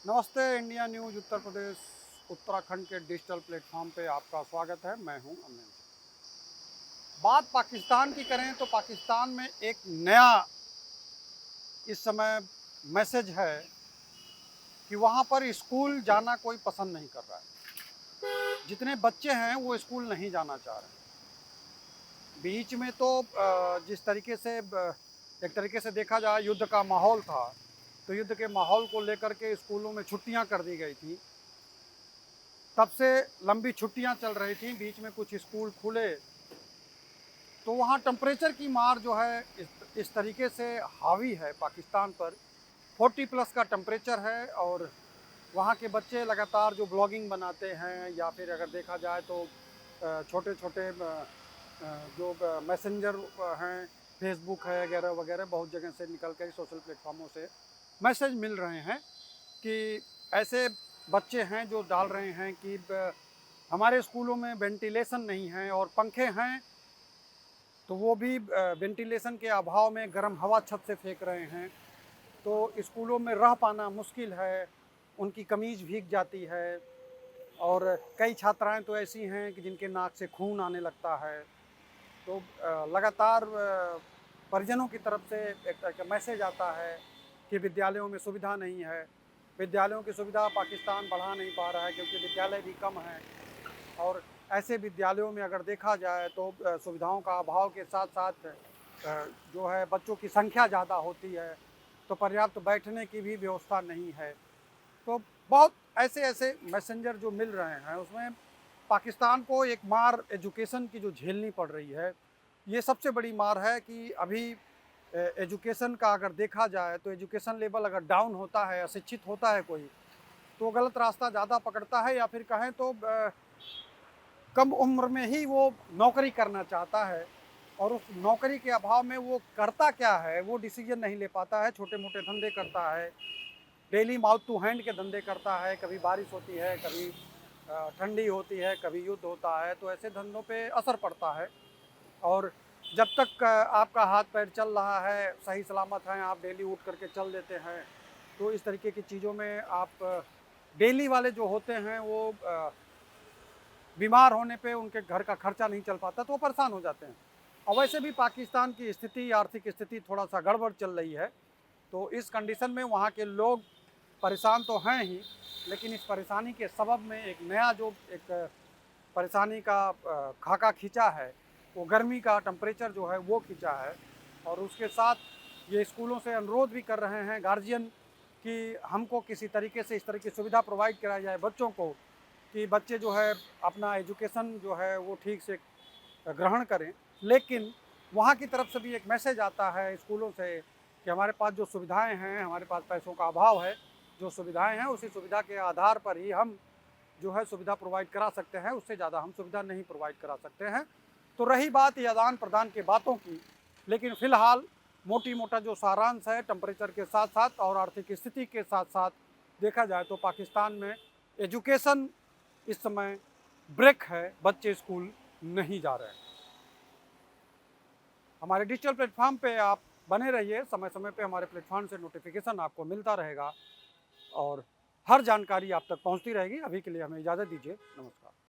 नमस्ते India news Uttar Pradesh Uttarakhand के digital platform पे आपका स्वागत है। मैं हूं अमन। बात पाकिस्तान की करें तो पाकिस्तान में एक नया इस समय मैसेज है कि वहां पर स्कूल जाना कोई पसंद नहीं कर रहा है। जितने बच्चे हैं वो स्कूल नहीं जाना चाह रहे हैं। बीच में तो जिस तरीके से एक तरीके से देखा जाए युद्ध का माहौल था, तो युद्ध के माहौल को लेकर के स्कूलों में छुट्टियां कर दी गई थी। तब से लंबी छुट्टियां चल रही थी, बीच में कुछ स्कूल खुले तो वहाँ टेम्परेचर की मार जो है इस तरीके से हावी है पाकिस्तान पर। 40+ का टेम्परेचर है और वहाँ के बच्चे लगातार जो ब्लॉगिंग बनाते हैं या फिर अगर देखा जाए तो छोटे छोटे जो मैसेंजर हैं, फेसबुक है वगैरह वगैरह, बहुत जगह से निकल कर सोशल प्लेटफॉर्मों से मैसेज मिल रहे हैं कि ऐसे बच्चे हैं जो डाल रहे हैं कि हमारे स्कूलों में वेंटिलेशन नहीं है और पंखे हैं तो वो भी वेंटिलेशन के अभाव में गर्म हवा छत से फेंक रहे हैं। तो स्कूलों में रह पाना मुश्किल है, उनकी कमीज़ भीग जाती है और कई छात्राएं तो ऐसी हैं कि जिनके नाक से खून आने लगता है। तो लगातार परिजनों की तरफ से एक तरह का मैसेज आता है कि विद्यालयों में सुविधा नहीं है। विद्यालयों की सुविधा पाकिस्तान बढ़ा नहीं पा रहा है क्योंकि विद्यालय भी कम हैं और ऐसे विद्यालयों में अगर देखा जाए तो सुविधाओं का अभाव के साथ साथ जो है बच्चों की संख्या ज़्यादा होती है, तो पर्याप्त बैठने की भी व्यवस्था नहीं है। तो बहुत ऐसे ऐसे मैसेंजर जो मिल रहे हैं उसमें पाकिस्तान को एक मार एजुकेशन की जो झेलनी पड़ रही है, ये सबसे बड़ी मार है कि अभी एजुकेशन का अगर देखा जाए तो एजुकेशन लेवल अगर डाउन होता है, अशिक्षित होता है कोई, तो गलत रास्ता ज़्यादा पकड़ता है या फिर कहें तो कम उम्र में ही वो नौकरी करना चाहता है और उस नौकरी के अभाव में वो करता क्या है, वो डिसीजन नहीं ले पाता है। छोटे मोटे धंधे करता है, डेली माउथ टू हैंड के धंधे करता है। कभी बारिश होती है, कभी ठंडी होती है, कभी युद्ध होता है, तो ऐसे धंधों पे असर पड़ता है। और जब तक आपका हाथ पैर चल रहा है, सही सलामत हैं, आप डेली उठ करके चल देते हैं, तो इस तरीके की चीज़ों में आप डेली वाले जो होते हैं वो बीमार होने पे उनके घर का खर्चा नहीं चल पाता तो वो परेशान हो जाते हैं। और वैसे भी पाकिस्तान की स्थिति, आर्थिक स्थिति थोड़ा सा गड़बड़ चल रही है, तो इस कंडीशन में वहाँ के लोग परेशान तो हैं ही, लेकिन इस परेशानी के सबब में एक नया जो एक परेशानी का खाका खींचा है, वो गर्मी का टेम्परेचर जो है वो खींचा है। और उसके साथ ये स्कूलों से अनुरोध भी कर रहे हैं गार्जियन कि हमको किसी तरीके से इस तरह की सुविधा प्रोवाइड कराई जाए बच्चों को, कि बच्चे जो है अपना एजुकेशन जो है वो ठीक से ग्रहण करें। लेकिन वहाँ की तरफ से भी एक मैसेज आता है स्कूलों से कि हमारे पास जो सुविधाएं हैं, हमारे पास पैसों का अभाव है, जो सुविधाएं हैं उसी सुविधा के आधार पर ही हम जो है सुविधा प्रोवाइड करा सकते हैं, उससे ज़्यादा हम सुविधा नहीं प्रोवाइड करा सकते हैं। तो रही बात ये आदान प्रदान के बातों की, लेकिन फ़िलहाल मोटी मोटा जो सारांश है टेम्परेचर के साथ साथ और आर्थिक स्थिति के साथ साथ देखा जाए तो पाकिस्तान में एजुकेशन इस समय ब्रेक है, बच्चे स्कूल नहीं जा रहे हैं। हमारे डिजिटल प्लेटफॉर्म पे आप बने रहिए, समय समय पे हमारे प्लेटफॉर्म से नोटिफिकेशन आपको मिलता रहेगा और हर जानकारी आप तक पहुंचती रहेगी। अभी के लिए हमें इजाज़त दीजिए, नमस्कार।